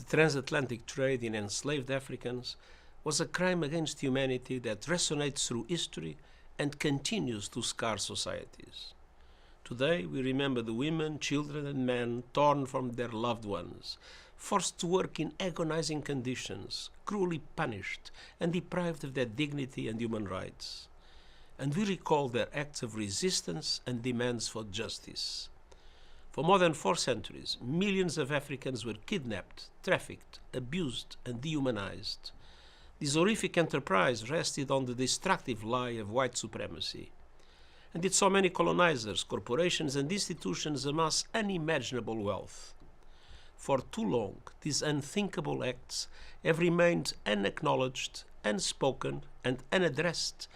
transatlantic trade in enslaved Africans was a crime against humanity that resonates through history and continues to scar societies. Today, we remember the women, children, and men torn from their loved ones, forced to work in agonizing conditions, cruelly punished, and deprived of their dignity and human rights. And we recall their acts of resistance and demands for justice. For more than 4 centuries, millions of Africans were kidnapped, trafficked, abused, and dehumanized. This horrific enterprise rested on the destructive lie of white supremacy. And it saw many colonizers, corporations, and institutions amass unimaginable wealth. For too long, these unthinkable acts have remained unacknowledged, unspoken, and unaddressed,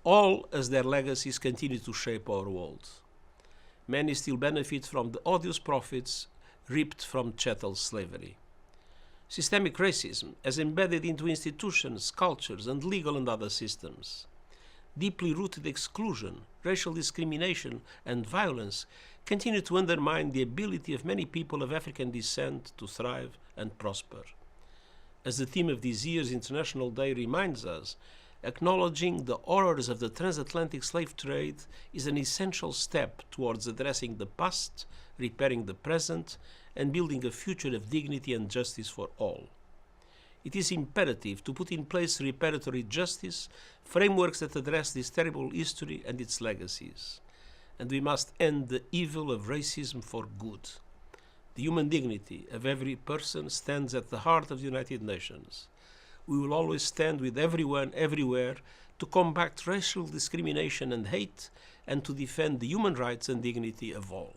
all as their legacies continue to shape our world. Many still benefit from the odious profits reaped from chattel slavery. Systemic racism has embedded into institutions, cultures, and legal and other systems. Deeply rooted exclusion, racial discrimination, and violence continue to undermine the ability of many people of African descent to thrive and prosper. As the theme of this year's International Day reminds us, acknowledging the horrors of the transatlantic slave trade is an essential step towards addressing the past, repairing the present, and building a future of dignity and justice for all. It is imperative to put in place reparatory justice, frameworks that address this terrible history and its legacies. And we must end the evil of racism for good. The human dignity of every person stands at the heart of the United Nations. We will always stand with everyone, everywhere, to combat racial discrimination and hate, and to defend the human rights and dignity of all.